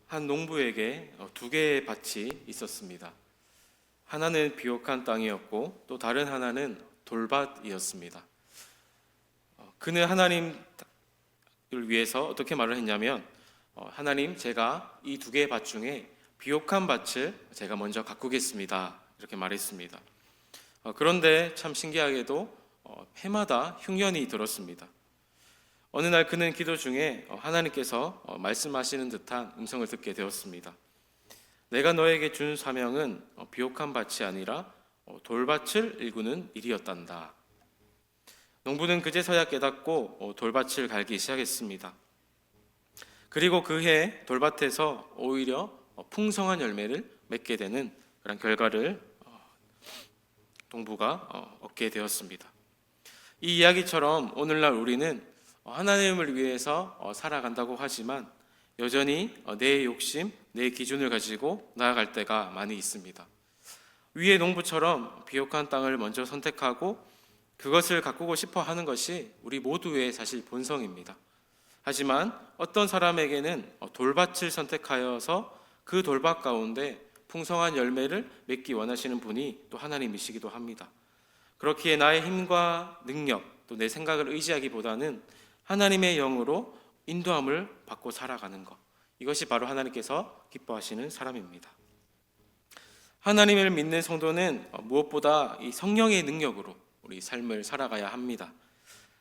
한 농부에게 두 개의 밭이 있었습니다. 하나는 비옥한 땅이었고 또 다른 하나는 돌밭이었습니다. 그는 하나님을 위해서 어떻게 말을 했냐면, 하나님, 제가 이 두 개의 밭 중에 비옥한 밭을 제가 먼저 가꾸겠습니다, 이렇게 말했습니다. 그런데 참 신기하게도 해마다 흉년이 들었습니다. 어느 날 그는 기도 중에 하나님께서 말씀하시는 듯한 음성을 듣게 되었습니다. 내가 너에게 준 사명은 비옥한 밭이 아니라 돌밭을 일구는 일이었단다. 농부는 그제서야 깨닫고 돌밭을 갈기 시작했습니다. 그리고 그해 돌밭에서 오히려 풍성한 열매를 맺게 되는 그런 결과를 농부가 얻게 되었습니다. 이 이야기처럼 오늘날 우리는 하나님을 위해서 살아간다고 하지만 여전히 내 욕심, 내 기준을 가지고 나아갈 때가 많이 있습니다. 위의 농부처럼 비옥한 땅을 먼저 선택하고 그것을 가꾸고 싶어 하는 것이 우리 모두의 사실 본성입니다. 하지만 어떤 사람에게는 돌밭을 선택하여서 그 돌밭 가운데 풍성한 열매를 맺기 원하시는 분이 또 하나님이시기도 합니다. 그렇기에 나의 힘과 능력, 또 내 생각을 의지하기보다는 하나님의 영으로 인도함을 받고 살아가는 것, 이것이 바로 하나님께서 기뻐하시는 사람입니다. 하나님을 믿는 성도는 무엇보다 이 성령의 능력으로 우리 삶을 살아가야 합니다.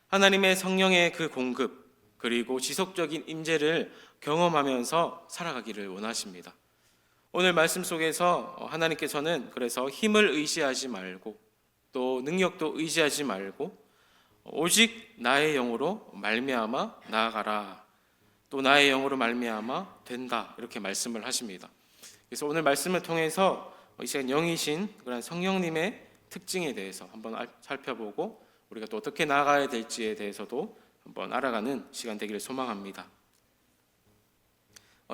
하나님의 성령의 그 공급, 그리고 지속적인 임재를 경험하면서 살아가기를 원하십니다. 오늘 말씀 속에서 하나님께서는 그래서 힘을 의지하지 말고 또 능력도 의지하지 말고 오직 나의 영으로 말미암아 나아가라, 또 나의 영으로 말미암아 된다, 이렇게 말씀을 하십니다. 그래서 오늘 말씀을 통해서 이 시간 영이신 그런 성령님의 특징에 대해서 한번 살펴보고 우리가 또 어떻게 나아가야 될지에 대해서도 한번 알아가는 시간 되기를 소망합니다.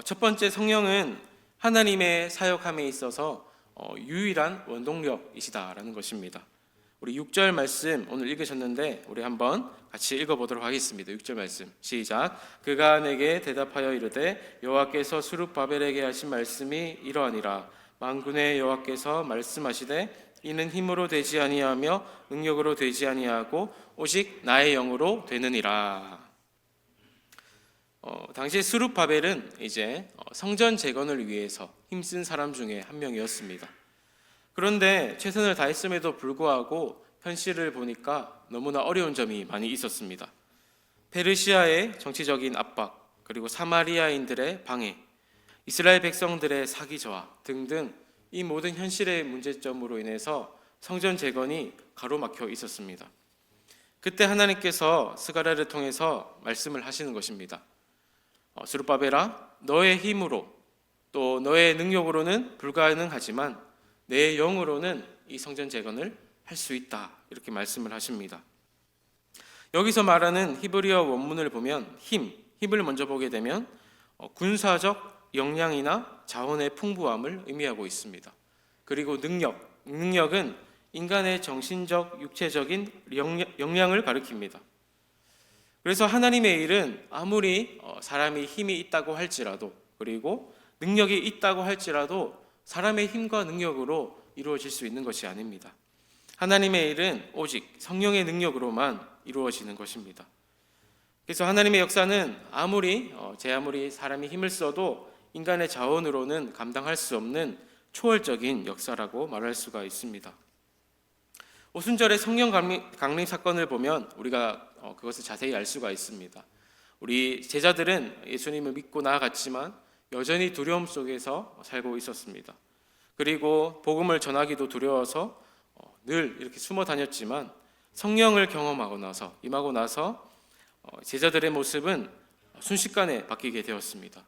첫 번째, 성령은 하나님의 사역함에 있어서 유일한 원동력이시다라는 것입니다. 우리 6절 말씀 오늘 읽으셨는데 우리 한번 같이 읽어보도록 하겠습니다. 6절 말씀 시작. 그가 내게 대답하여 이르되 여호와께서 스룹바벨에게 하신 말씀이 이러하니라. 만군의 여호와께서 말씀하시되 이는 힘으로 되지 아니하며 능력으로 되지 아니하고 오직 나의 영으로 되느니라. 당시 스룹바벨은 이제 성전 재건을 위해서 힘쓴 사람 중에 한 명이었습니다. 그런데 최선을 다했음에도 불구하고 현실을 보니까 너무나 어려운 점이 많이 있었습니다. 페르시아의 정치적인 압박, 그리고 사마리아인들의 방해, 이스라엘 백성들의 사기 저하 등등 이 모든 현실의 문제점으로 인해서 성전 재건이 가로막혀 있었습니다. 그때 하나님께서 스가랴를 통해서 말씀을 하시는 것입니다. 스룹바벨아, 너의 힘으로 또 너의 능력으로는 불가능하지만 내 영으로는 이 성전 재건을 할 수 있다, 이렇게 말씀을 하십니다. 여기서 말하는 히브리어 원문을 보면 힘을 먼저 보게 되면 군사적 역량이나 자원의 풍부함을 의미하고 있습니다. 그리고 능력은 인간의 정신적, 육체적인 역량을 가리킵니다. 그래서 하나님의 일은 아무리 사람이 힘이 있다고 할지라도, 그리고 능력이 있다고 할지라도 사람의 힘과 능력으로 이루어질 수 있는 것이 아닙니다. 하나님의 일은 오직 성령의 능력으로만 이루어지는 것입니다. 그래서 하나님의 역사는 아무리 사람이 힘을 써도 인간의 자원으로는 감당할 수 없는 초월적인 역사라고 말할 수가 있습니다. 오순절의 성령 강림 사건을 보면 우리가 그것을 자세히 알 수가 있습니다. 우리 제자들은 예수님을 믿고 나아갔지만 여전히 두려움 속에서 살고 있었습니다. 그리고 복음을 전하기도 두려워서 늘 이렇게 숨어 다녔지만 성령을 임하고 나서 제자들의 모습은 순식간에 바뀌게 되었습니다.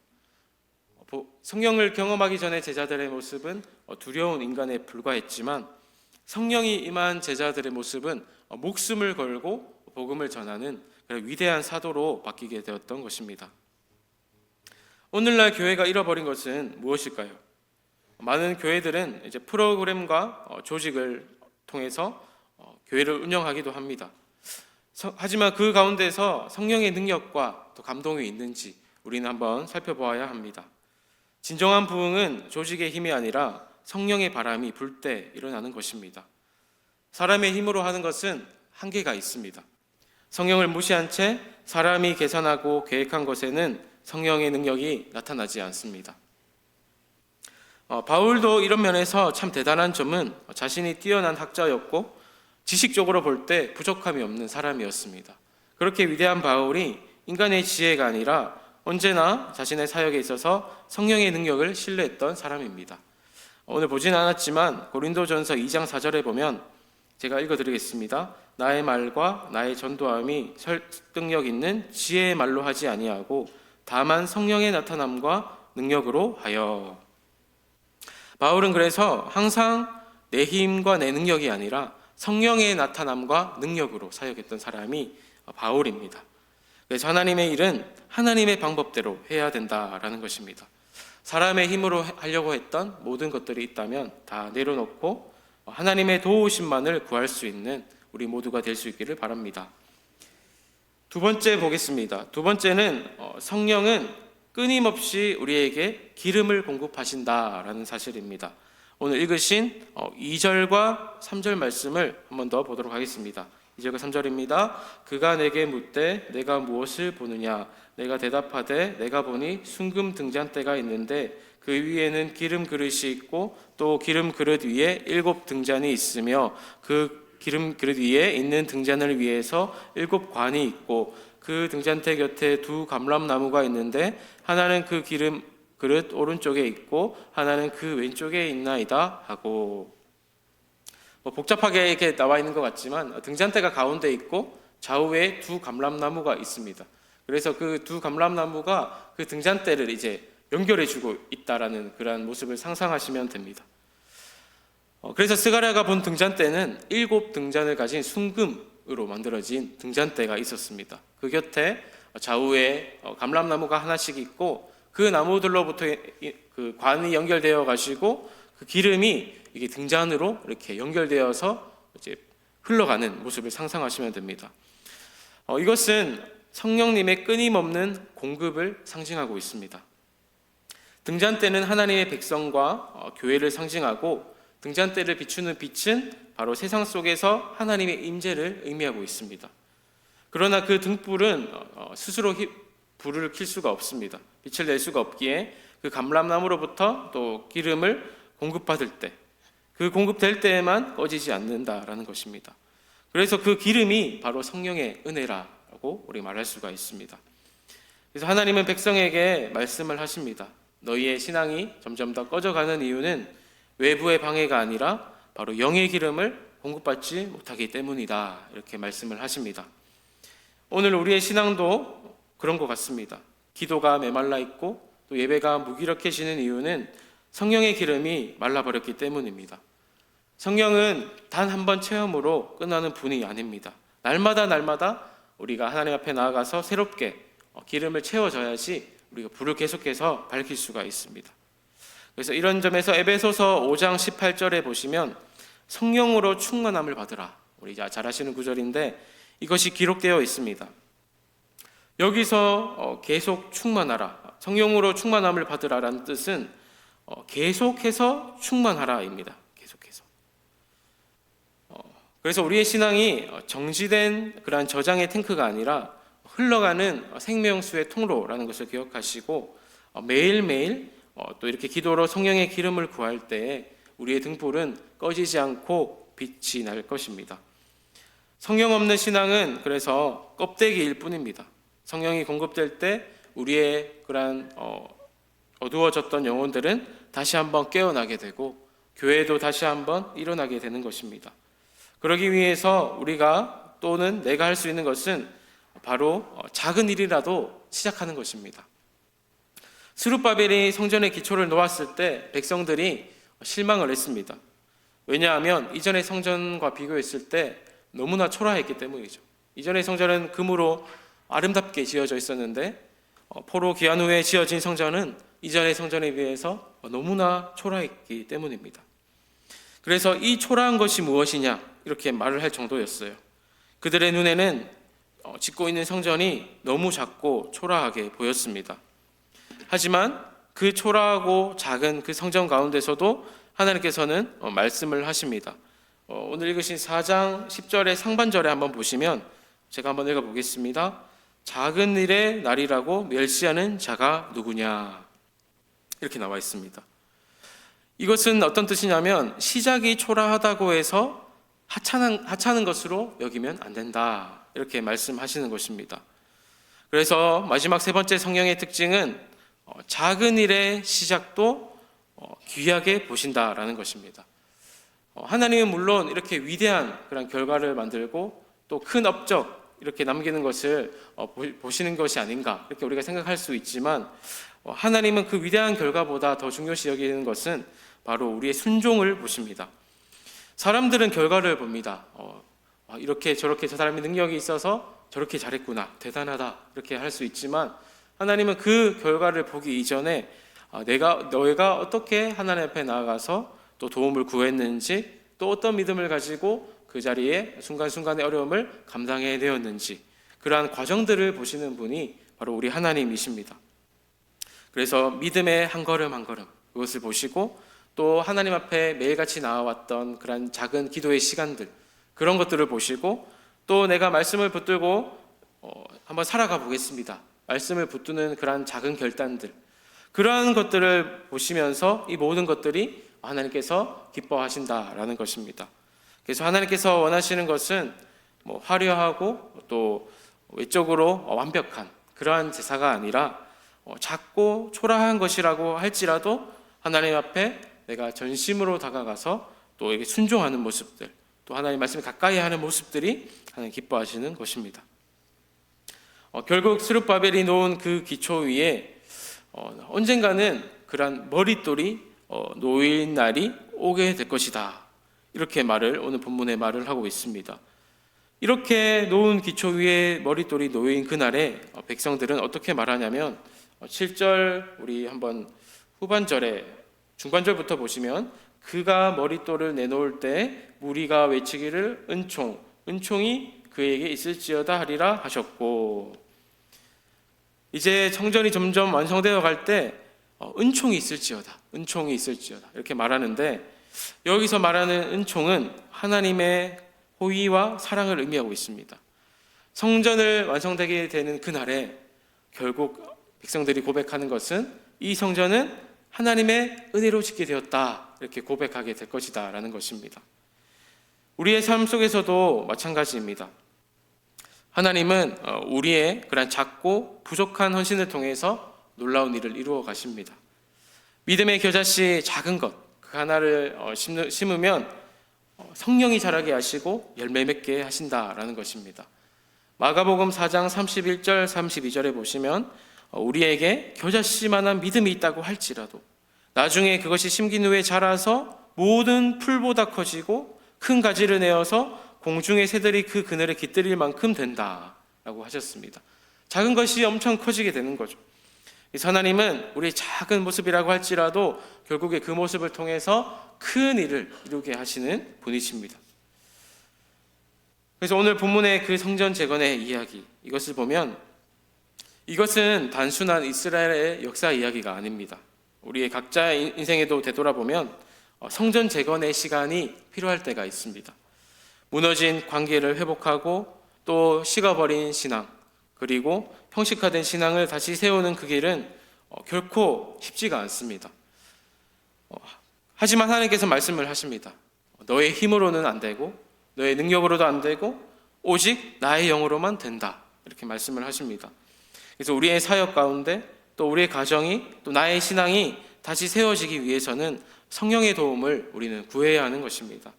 성령을 경험하기 전에 제자들의 모습은 두려운 인간에 불과했지만 성령이 임한 제자들의 모습은 목숨을 걸고 복음을 전하는 그런 위대한 사도로 바뀌게 되었던 것입니다. 오늘날 교회가 잃어버린 것은 무엇일까요? 많은 교회들은 이제 프로그램과 조직을 통해서 교회를 운영하기도 합니다. 하지만 그 가운데서 성령의 능력과 또 감동이 있는지 우리는 한번 살펴보아야 합니다. 진정한 부흥은 조직의 힘이 아니라 성령의 바람이 불 때 일어나는 것입니다. 사람의 힘으로 하는 것은 한계가 있습니다. 성령을 무시한 채 사람이 계산하고 계획한 것에는 성령의 능력이 나타나지 않습니다. 바울도 이런 면에서 참 대단한 점은 자신이 뛰어난 학자였고 지식적으로 볼 때 부족함이 없는 사람이었습니다. 그렇게 위대한 바울이 인간의 지혜가 아니라 언제나 자신의 사역에 있어서 성령의 능력을 신뢰했던 사람입니다. 오늘 보지는 않았지만 고린도전서 2장 4절에 보면 제가 읽어드리겠습니다. 나의 말과 나의 전도함이 설득력 있는 지혜의 말로 하지 아니하고 다만 성령의 나타남과 능력으로 하여. 바울은 그래서 항상 내 힘과 내 능력이 아니라 성령의 나타남과 능력으로 사역했던 사람이 바울입니다. 그래서 하나님의 일은 하나님의 방법대로 해야 된다라는 것입니다. 사람의 힘으로 하려고 했던 모든 것들이 있다면 다 내려놓고 하나님의 도우심만을 구할 수 있는 우리 모두가 될 수 있기를 바랍니다. 두 번째 보겠습니다. 두 번째는 성령은 끊임없이 우리에게 기름을 공급하신다라는 사실입니다. 오늘 읽으신 2절과 3절 말씀을 한 번 더 보도록 하겠습니다. 2절과 3절입니다. 그가 내게 묻되 내가 무엇을 보느냐? 내가 대답하되 내가 보니 순금 등잔대가 있는데 그 위에는 기름 그릇이 있고 또 기름 그릇 위에 7 등잔이 있으며 그 기름 그릇 위에 있는 등잔을 위해서 7 관이 있고 그 등잔대 곁에 2 감람나무가 있는데 하나는 그 기름 그릇 오른쪽에 있고 하나는 그 왼쪽에 있나이다 하고. 복잡하게 이렇게 나와 있는 것 같지만 등잔대가 가운데 있고 좌우에 2 감람나무가 있습니다. 그래서 그 2 감람나무가 그 등잔대를 이제 연결해주고 있다라는 그러한 모습을 상상하시면 됩니다. 그래서 스가랴가 본 등잔대는 7 등잔을 가진 순금으로 만들어진 등잔대가 있었습니다. 그 곁에 좌우에 감람나무가 하나씩 있고 그 나무들로부터 그 관이 연결되어 가지고 그 기름이 이게 등잔으로 이렇게 연결되어서 이제 흘러가는 모습을 상상하시면 됩니다. 이것은 성령님의 끊임없는 공급을 상징하고 있습니다. 등잔대는 하나님의 백성과 교회를 상징하고 등잔대를 비추는 빛은 바로 세상 속에서 하나님의 임재를 의미하고 있습니다. 그러나 그 등불은 스스로 불을 켤 수가 없습니다. 빛을 낼 수가 없기에 그 감람나무로부터 또 기름을 공급받을 때, 그 공급될 때에만 꺼지지 않는다라는 것입니다. 그래서 그 기름이 바로 성령의 은혜라고 우리 말할 수가 있습니다. 그래서 하나님은 백성에게 말씀을 하십니다. 너희의 신앙이 점점 더 꺼져가는 이유는 외부의 방해가 아니라 바로 영의 기름을 공급받지 못하기 때문이다. 이렇게 말씀을 하십니다. 오늘 우리의 신앙도 그런 것 같습니다. 기도가 메말라 있고 또 예배가 무기력해지는 이유는 성령의 기름이 말라버렸기 때문입니다. 성령은 단 한 번 체험으로 끝나는 분이 아닙니다. 날마다 우리가 하나님 앞에 나아가서 새롭게 기름을 채워져야지 우리가 불을 계속해서 밝힐 수가 있습니다. 그래서 이런 점에서 에베소서 5장 18절에 보시면 성령으로 충만함을 받으라. 우리 잘 아시는 구절인데 이것이 기록되어 있습니다. 여기서 계속 충만하라, 성령으로 충만함을 받으라라는 뜻은 계속해서 충만하라입니다. 계속해서. 그래서 우리의 신앙이 정지된 그러한 저장의 탱크가 아니라 흘러가는 생명수의 통로라는 것을 기억하시고 매일매일 또 이렇게 기도로 성령의 기름을 구할 때 우리의 등불은 꺼지지 않고 빛이 날 것입니다. 성령 없는 신앙은 그래서 껍데기일 뿐입니다. 성령이 공급될 때 우리의 그러한 어두워졌던 영혼들은 다시 한번 깨어나게 되고 교회도 다시 한번 일어나게 되는 것입니다. 그러기 위해서 우리가 또는 내가 할 수 있는 것은 바로 작은 일이라도 시작하는 것입니다. 스룹바벨이 성전의 기초를 놓았을 때 백성들이 실망을 했습니다. 왜냐하면 이전의 성전과 비교했을 때 너무나 초라했기 때문이죠. 이전의 성전은 금으로 아름답게 지어져 있었는데 포로 귀환 후에 지어진 성전은 이전의 성전에 비해서 너무나 초라했기 때문입니다. 그래서 이 초라한 것이 무엇이냐 이렇게 말을 할 정도였어요. 그들의 눈에는 짓고 있는 성전이 너무 작고 초라하게 보였습니다. 하지만 그 초라하고 작은 그 성전 가운데서도 하나님께서는 말씀을 하십니다. 오늘 읽으신 4장 10절의 상반절에 한번 보시면 제가 한번 읽어보겠습니다. 작은 일의 날이라고 멸시하는 자가 누구냐, 이렇게 나와 있습니다. 이것은 어떤 뜻이냐면 시작이 초라하다고 해서 하찮은 것으로 여기면 안 된다, 이렇게 말씀하시는 것입니다. 그래서 마지막 세 번째 성령의 특징은 작은 일의 시작도 귀하게 보신다라는 것입니다. 하나님은 물론 이렇게 위대한 그런 결과를 만들고 또 큰 업적 이렇게 남기는 것을 보시는 것이 아닌가, 이렇게 우리가 생각할 수 있지만 하나님은 그 위대한 결과보다 더 중요시 여기는 것은 바로 우리의 순종을 보십니다. 사람들은 결과를 봅니다. 이렇게 저렇게 저 사람이 능력이 있어서 저렇게 잘했구나, 대단하다, 이렇게 할 수 있지만 하나님은 그 결과를 보기 이전에 너희가 어떻게 하나님 앞에 나아가서 또 도움을 구했는지, 또 어떤 믿음을 가지고 그 자리에 순간순간의 어려움을 감당해내었는지, 그러한 과정들을 보시는 분이 바로 우리 하나님이십니다. 그래서 믿음의 한 걸음 한 걸음 그것을 보시고 또 하나님 앞에 매일같이 나와왔던 그런 작은 기도의 시간들, 그런 것들을 보시고 또 내가 말씀을 붙들고 한번 살아가 보겠습니다, 말씀을 붙드는 그런 작은 결단들, 그러한 것들을 보시면서 이 모든 것들이 하나님께서 기뻐하신다라는 것입니다. 그래서 하나님께서 원하시는 것은 화려하고 또 외적으로 완벽한 그러한 제사가 아니라 작고 초라한 것이라고 할지라도 하나님 앞에 내가 전심으로 다가가서 또 이게 순종하는 모습들, 또 하나님 말씀을 가까이 하는 모습들이 하나님 기뻐하시는 것입니다. 결국 스룹바벨이 놓은 그 기초 위에 언젠가는 그러한 머릿돌이 놓일 날이 오게 될 것이다, 이렇게 오늘 본문에 말을 하고 있습니다. 이렇게 놓은 기초 위에 머릿돌이 놓인 그날에 백성들은 어떻게 말하냐면 7절 우리 한번 후반절에 중반절부터 보시면 그가 머릿돌을 내놓을 때 무리가 외치기를 은총이 그에게 있을지어다 하리라 하셨고, 이제 성전이 점점 완성되어 갈 때 은총이 있을지어다 이렇게 말하는데, 여기서 말하는 은총은 하나님의 호의와 사랑을 의미하고 있습니다. 성전을 완성되게 되는 그날에 결국 백성들이 고백하는 것은 이 성전은 하나님의 은혜로 짓게 되었다, 이렇게 고백하게 될 것이다 라는 것입니다. 우리의 삶 속에서도 마찬가지입니다. 하나님은 우리의 그런 작고 부족한 헌신을 통해서 놀라운 일을 이루어 가십니다. 믿음의 겨자씨 작은 것 그 하나를 심으면 성령이 자라게 하시고 열매 맺게 하신다라는 것입니다. 마가복음 4장 31절 32절에 보시면 우리에게 겨자씨만한 믿음이 있다고 할지라도 나중에 그것이 심긴 후에 자라서 모든 풀보다 커지고 큰 가지를 내어서 공중의 새들이 그 그늘에 깃들일 만큼 된다라고 하셨습니다. 작은 것이 엄청 커지게 되는 거죠. 하나님은 우리의 작은 모습이라고 할지라도 결국에 그 모습을 통해서 큰 일을 이루게 하시는 분이십니다. 그래서 오늘 본문의 그 성전 재건의 이야기, 이것을 보면 이것은 단순한 이스라엘의 역사 이야기가 아닙니다. 우리의 각자의 인생에도 되돌아보면 성전 재건의 시간이 필요할 때가 있습니다. 무너진 관계를 회복하고 또 식어버린 신앙, 그리고 형식화된 신앙을 다시 세우는 그 길은 결코 쉽지가 않습니다. 하지만 하나님께서 말씀을 하십니다. 너의 힘으로는 안 되고 너의 능력으로도 안 되고 오직 나의 영으로만 된다, 이렇게 말씀을 하십니다. 그래서 우리의 사역 가운데 또 우리의 가정이 또 나의 신앙이 다시 세워지기 위해서는 성령의 도움을 우리는 구해야 하는 것입니다.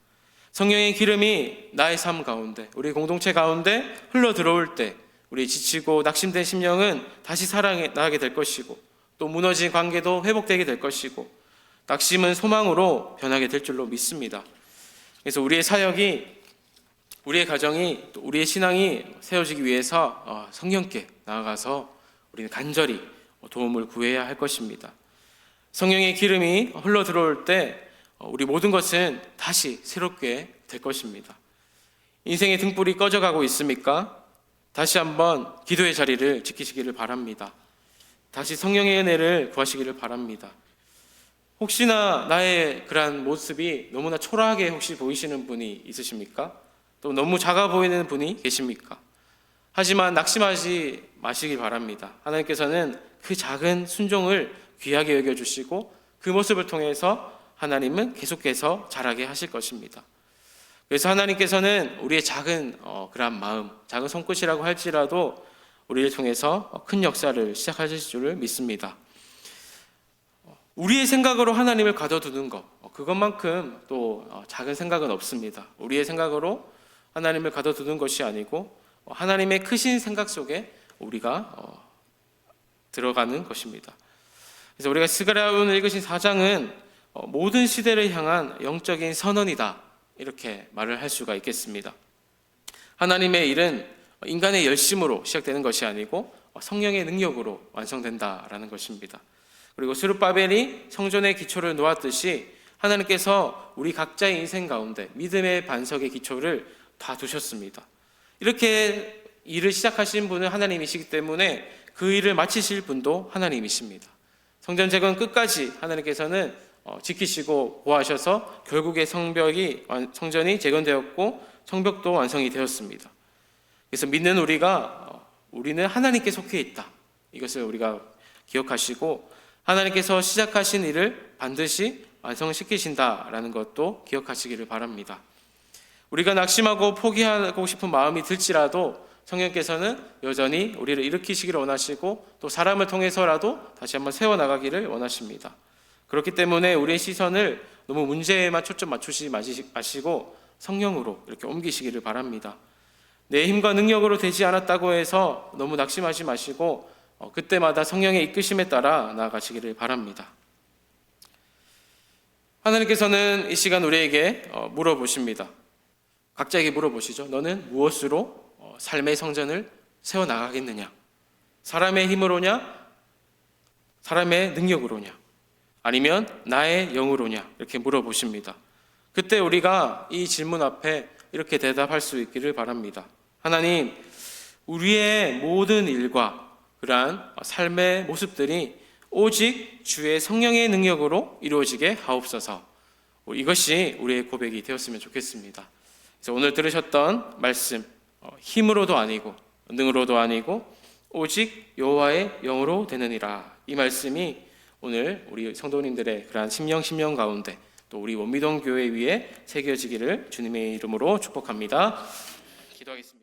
성령의 기름이 나의 삶 가운데, 우리 공동체 가운데 흘러 들어올 때 우리 지치고 낙심된 심령은 다시 살아나게 될 것이고, 또 무너진 관계도 회복되게 될 것이고, 낙심은 소망으로 변하게 될 줄로 믿습니다. 그래서 우리의 사역이, 우리의 가정이, 또 우리의 신앙이 세워지기 위해서 성령께 나아가서 우리는 간절히 도움을 구해야 할 것입니다. 성령의 기름이 흘러 들어올 때 우리 모든 것은 다시 새롭게 될 것입니다. 인생의 등불이 꺼져가고 있습니까? 다시 한번 기도의 자리를 지키시기를 바랍니다. 다시 성령의 은혜를 구하시기를 바랍니다. 혹시나 나의 그러한 모습이 너무나 초라하게 혹시 보이시는 분이 있으십니까? 또 너무 작아 보이는 분이 계십니까? 하지만 낙심하지 마시기 바랍니다. 하나님께서는 그 작은 순종을 귀하게 여겨주시고 그 모습을 통해서 하나님은 계속해서 자라게 하실 것입니다. 그래서 하나님께서는 우리의 작은 그러한 마음, 작은 손끝이라고 할지라도 우리를 통해서 큰 역사를 시작하실 줄을 믿습니다. 우리의 생각으로 하나님을 가둬두는 것, 그것만큼 또 작은 생각은 없습니다. 우리의 생각으로 하나님을 가둬두는 것이 아니고 하나님의 크신 생각 속에 우리가 들어가는 것입니다. 그래서 우리가 스가랴 오늘 읽으신 4장은 모든 시대를 향한 영적인 선언이다, 이렇게 말을 할 수가 있겠습니다. 하나님의 일은 인간의 열심으로 시작되는 것이 아니고 성령의 능력으로 완성된다라는 것입니다. 그리고 스룹바벨이 성전의 기초를 놓았듯이 하나님께서 우리 각자의 인생 가운데 믿음의 반석의 기초를 다 두셨습니다. 이렇게 일을 시작하신 분은 하나님이시기 때문에 그 일을 마치실 분도 하나님이십니다. 성전 재건 끝까지 하나님께서는 지키시고 보호하셔서 결국에 성전이 재건되었고 성벽도 완성이 되었습니다. 그래서 믿는 우리는 하나님께 속해 있다, 이것을 우리가 기억하시고 하나님께서 시작하신 일을 반드시 완성시키신다라는 것도 기억하시기를 바랍니다. 우리가 낙심하고 포기하고 싶은 마음이 들지라도 성령께서는 여전히 우리를 일으키시기를 원하시고 또 사람을 통해서라도 다시 한번 세워나가기를 원하십니다. 그렇기 때문에 우리의 시선을 너무 문제에만 초점 맞추지 마시고 성령으로 이렇게 옮기시기를 바랍니다. 내 힘과 능력으로 되지 않았다고 해서 너무 낙심하지 마시고 그때마다 성령의 이끄심에 따라 나아가시기를 바랍니다. 하나님께서는 이 시간 우리에게 물어보십니다. 각자에게 물어보시죠. 너는 무엇으로 삶의 성전을 세워나가겠느냐? 사람의 힘으로냐? 사람의 능력으로냐? 아니면 나의 영으로냐? 이렇게 물어보십니다. 그때 우리가 이 질문 앞에 이렇게 대답할 수 있기를 바랍니다. 하나님, 우리의 모든 일과 그러한 삶의 모습들이 오직 주의 성령의 능력으로 이루어지게 하옵소서. 이것이 우리의 고백이 되었으면 좋겠습니다. 그래서 오늘 들으셨던 말씀, 힘으로도 아니고 능으로도 아니고 오직 여호와의 영으로 되느니라, 이 말씀이 오늘 우리 성도님들의 그러한 심령 가운데 또 우리 원미동 교회 위에 새겨지기를 주님의 이름으로 축복합니다. 기도하겠습니다.